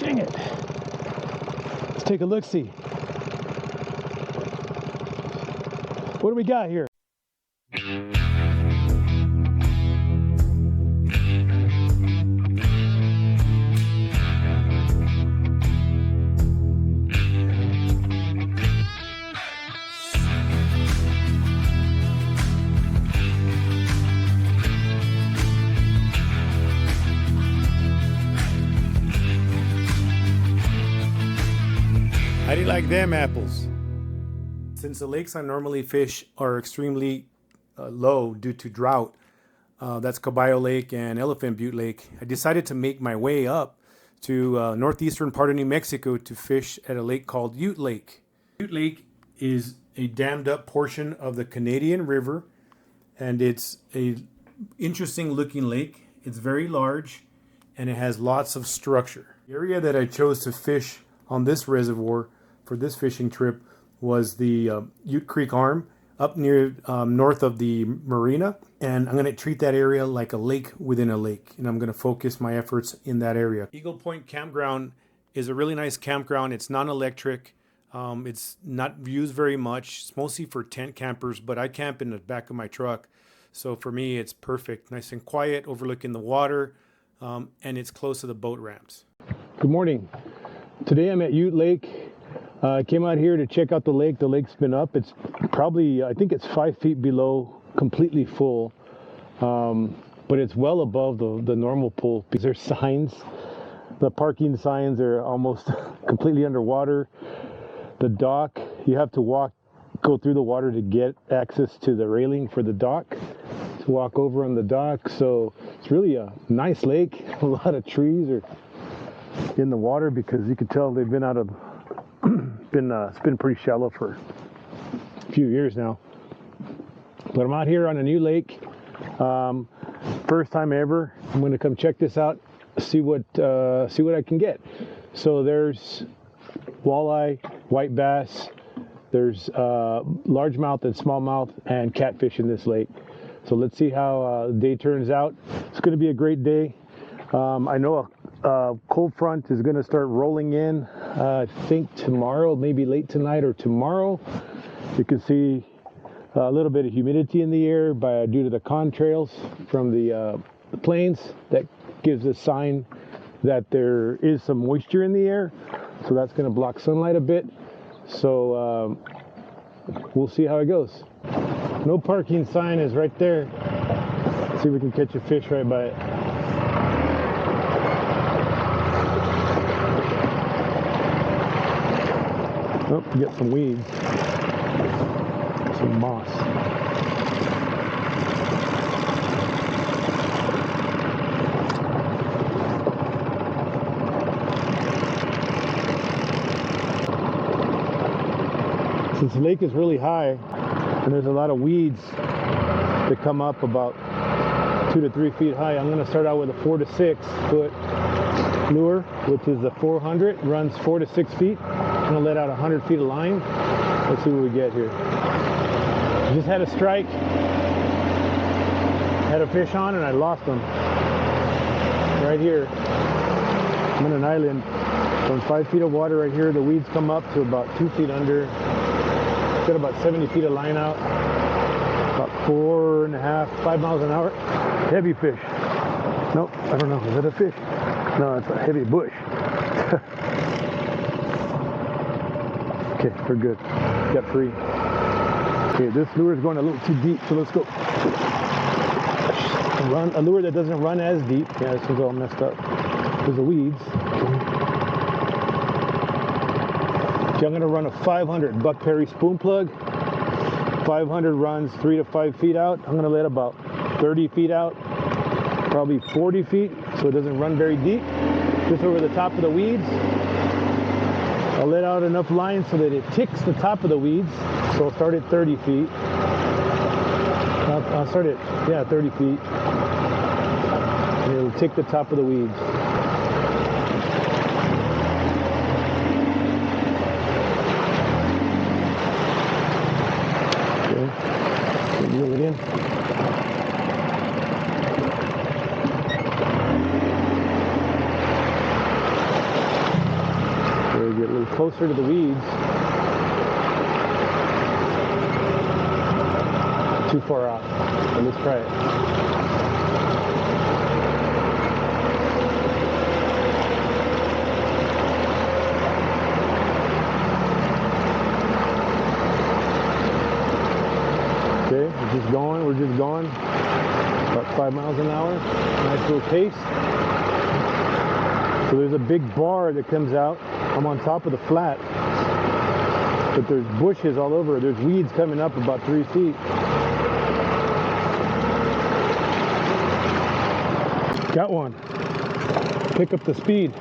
Dang it. Let's take a look-see. What do we got here? How do you like them apples? Since the lakes I normally fish are extremely low due to drought, that's Caballo Lake and Elephant Butte Lake, I decided to make my way up to northeastern part of New Mexico to fish at a lake called Ute Lake. Ute Lake is a dammed up portion of the Canadian River, and it's a interesting looking lake. It's very large and it has lots of structure. The area that I chose to fish on this reservoir for this fishing trip was the Ute Creek Arm up near north of the marina, and I'm going to treat that area like a lake within a lake, and I'm going to focus my efforts in that area. Eagle Point Campground is a really nice campground. It's non-electric. It's not used very much. It's mostly for tent campers, but I camp in the back of my truck, so for me it's perfect. Nice and quiet, overlooking the water, and it's close to the boat ramps. Good morning. Today I'm at Ute Lake. I came out here to check out the lake. The lake's been up. It's probably, I think it's 5 feet below completely full, but it's well above the normal pool because there's signs. The parking signs are almost completely underwater. The dock, you have to go through the water to get access to the railing for the dock, to walk over on the dock. So it's really a nice lake. A lot of trees are in the water because you can tell they've been it's been pretty shallow for a few years now. But I'm out here on a new lake, first time ever. I'm going to come check this out, see what I can get. So there's walleye, white bass, there's largemouth and smallmouth and catfish in this lake. So let's see how the day turns out. It's going to be a great day. I know a cold front is going to start rolling in, I think tomorrow, maybe late tonight or tomorrow. You can see a little bit of humidity in the air due to the contrails from the plains. That gives a sign that there is some moisture in the air. So that's going to block sunlight a bit. So we'll see how it goes. No parking sign is right there. Let's see if we can catch a fish right by it. Oh, get some weeds, some moss. Since the lake is really high and there's a lot of weeds that come up about 2 to 3 feet high, I'm going to start out with a 4 to 6 foot lure, which is the 400, runs 4 to 6 feet. I'm going to let out 100 feet of line. Let's see what we get here. Just had a strike, had a fish on, and I lost him. Right here. I'm in an island. From 5 feet of water right here, the weeds come up to about 2 feet under. Got about 70 feet of line out. About 4.5, 5 miles an hour. Heavy fish. Nope, I don't know. Is that a fish? No, it's a heavy bush. Okay, we're good. Got free. Okay, this lure is going a little too deep, so let's go. A lure that doesn't run as deep. Yeah, this is all messed up. There's the weeds. Okay, I'm going to run a 500 Buck Perry spoon plug. 500 runs 3 to 5 feet out. I'm going to let about 30 feet out, probably 40 feet, so it doesn't run very deep. Just over the top of the weeds. I'll let out enough line so that it ticks the top of the weeds. So I'll start at 30 feet. I'll start at, 30 feet. And it'll tick the top of the weeds. Okay. Reel it in. closer to the weeds. Too far out. But let's try it. Okay, we're just going. About 5 miles an hour. Nice little pace. So there's a big bar that comes out. I'm on top of the flat. But there's bushes all over. There's weeds coming up about 3 feet. Got one. Pick up the speed.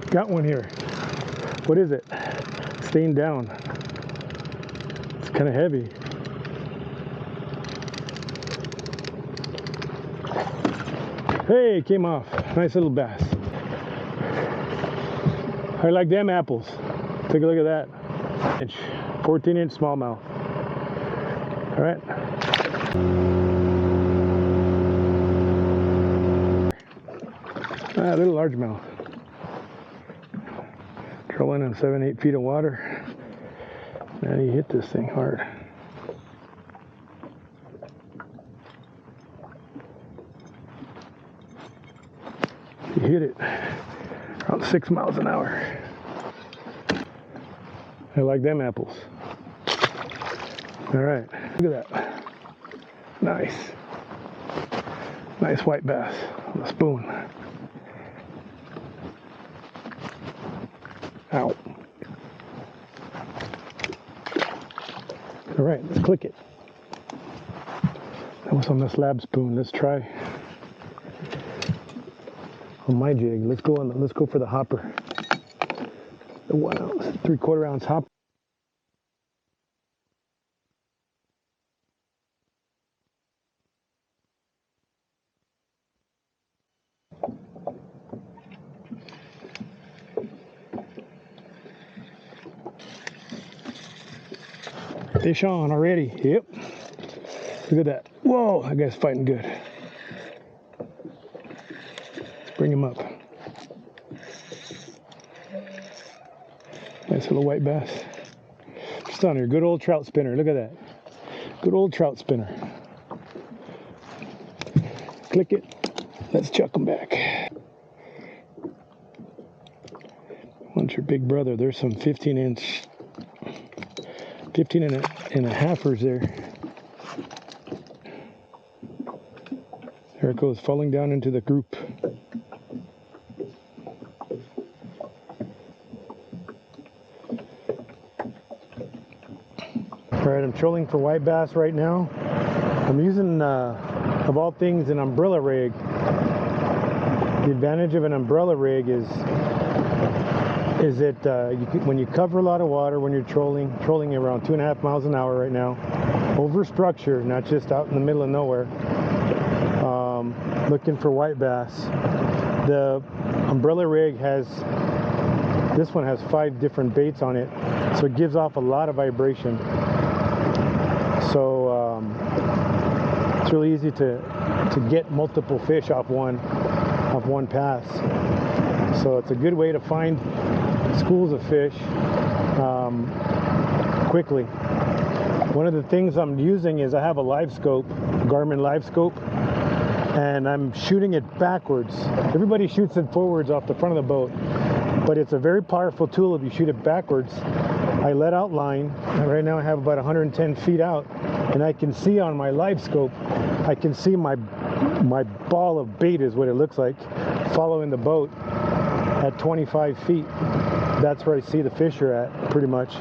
Got one here. What is it? Staying down. It's kind of heavy. Hey, came off. Nice little bass. I like them apples. Take a look at that. 14-inch smallmouth. All right. A little largemouth. Trolling in 7-8 feet of water. Man, you hit this thing hard. You hit it around 6 miles an hour. I like them apples. All right, look at that. Nice. Nice white bass on a spoon. Ow. All right, let's click it. That was on the slab spoon. Let's try on my jig. Let's go for the hopper. The 1 ounce, 3/4 ounce hopper. Fish on already. Yep. Look at that. Whoa, that guy's fighting good. Bring him up. Nice little white bass. Just on here. Good old trout spinner. Look at that. Good old trout spinner. Click it. Let's chuck him back. Want your big brother. There's some 15 and a halfers there. There it goes, falling down into the group. All right, I'm trolling for white bass right now. I'm using, of all things, an umbrella rig. The advantage of an umbrella rig is that when you cover a lot of water when you're trolling around 2.5 miles an hour right now, over structure, not just out in the middle of nowhere, looking for white bass. The umbrella rig this one has 5 different baits on it, so it gives off a lot of vibration. So it's really easy to get multiple fish off one pass. So it's a good way to find schools of fish quickly. One of the things I'm using is I have a live scope, Garmin live scope, and I'm shooting it backwards. Everybody shoots it forwards off the front of the boat, but it's a very powerful tool if you shoot it backwards. I let out line, and right now I have about 110 feet out, and I can see on my live scope, I can see my ball of bait is what it looks like, following the boat at 25 feet. That's where I see the fish are at, pretty much.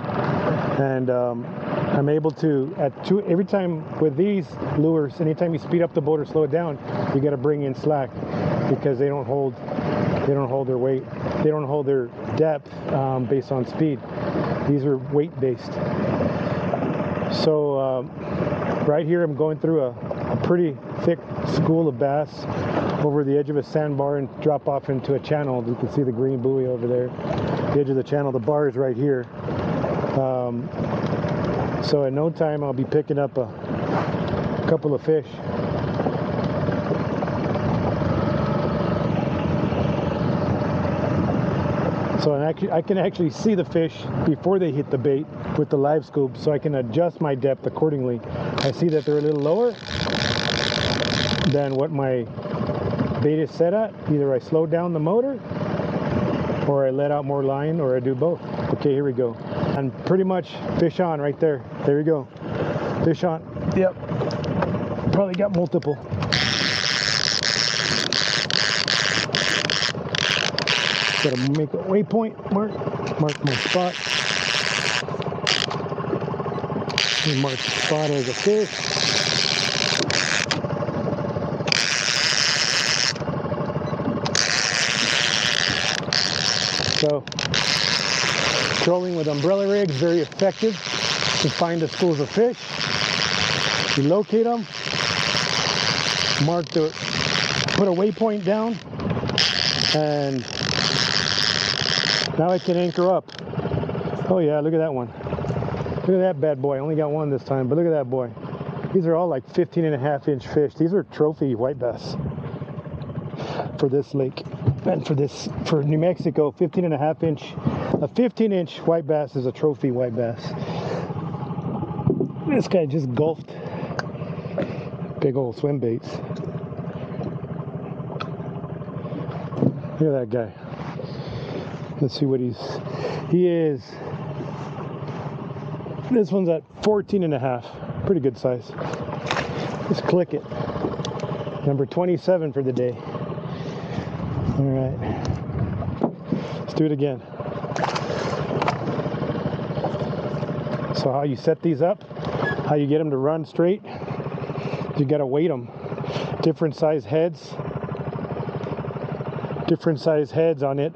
And I'm able to, every time with these lures, anytime you speed up the boat or slow it down, you got to bring in slack, because they don't hold their weight. They don't hold their depth based on speed. These are weight based. So right here I'm going through a pretty thick school of bass over the edge of a sandbar and drop off into a channel. You can see the green buoy over there, the edge of the channel. The bar is right here. So in no time I'll be picking up a couple of fish. So I can actually see the fish before they hit the bait with the live scoop, so I can adjust my depth accordingly. I see that they're a little lower than what my bait is set at. Either I slow down the motor, or I let out more line, or I do both. Okay, here we go. And pretty much fish on right there. There we go. Fish on. Yep. Probably got multiple. Gotta make a waypoint, mark my spot. Mark the spot as a fish. So, trolling with umbrella rigs, very effective to find the schools of fish. You locate them, put a waypoint down, and now I can anchor up. Oh yeah, look at that one. Look at that bad boy. I only got one this time, but look at that boy. These are all like 15.5-inch fish. These are trophy white bass for this lake. And for New Mexico, 15.5-inch, a 15-inch white bass is a trophy white bass. This guy just gulped big old swim baits. Look at that guy. Let's see what he is. This one's at 14.5. Pretty good size. Let's click it. Number 27 for the day. All right. Let's do it again. So how you set these up, how you get them to run straight, you got to weight them. Different size heads on it,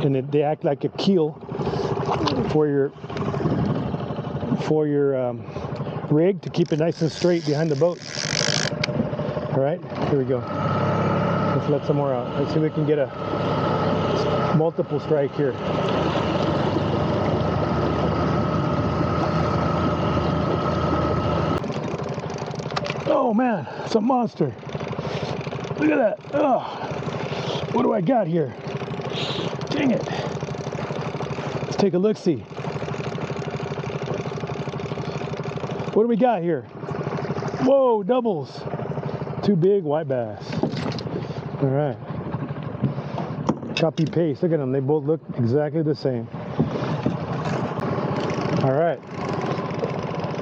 and they act like a keel for your rig to keep it nice and straight behind the boat. All right, here we go. Let's let some more out. Let's see if we can get a multiple strike here. Oh man, it's a monster. Look at that. Oh, what do I got here? Dang it. Let's take a look-see. What do we got here? Whoa, doubles. Two big white bass. All right. Copy paste. Look at them. They both look exactly the same. All right.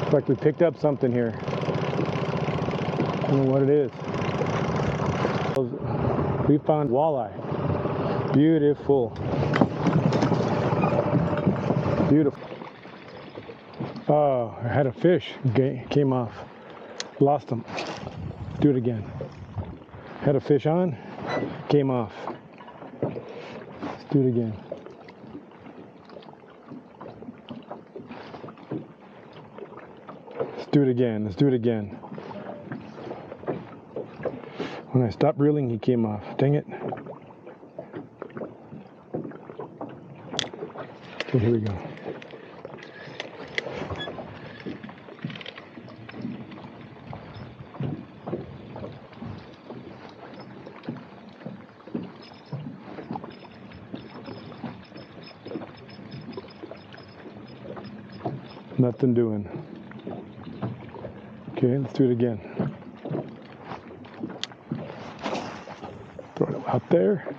Looks like we picked up something here. I don't know what it is. We found walleye. Beautiful. Beautiful. Oh, I had a fish. Came off. Lost him. Do it again. Had a fish on. Came off. Let's do it again. Let's do it again. Let's do it again. When I stopped reeling, he came off. Dang it. Okay, here we go. Nothing doing. Okay, let's do it again. Throw it out there.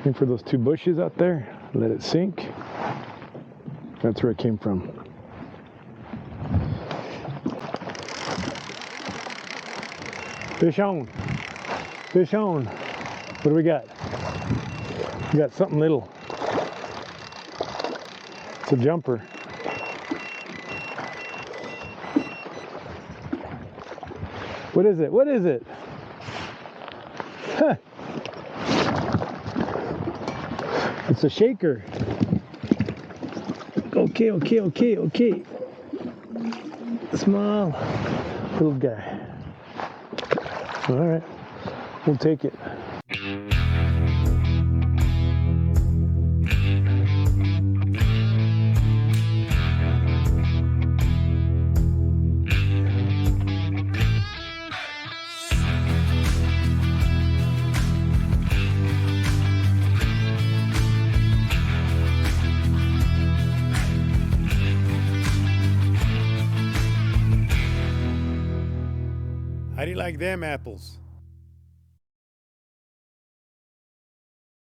Aim for those two bushes out there. Let it sink. That's where it came from. Fish on. Fish on. What do we got? We got something little. It's a jumper. What is it? What is it? Huh. It's a shaker. Okay, okay, okay, okay. Small little guy. All right, we'll take it. How do you like them apples?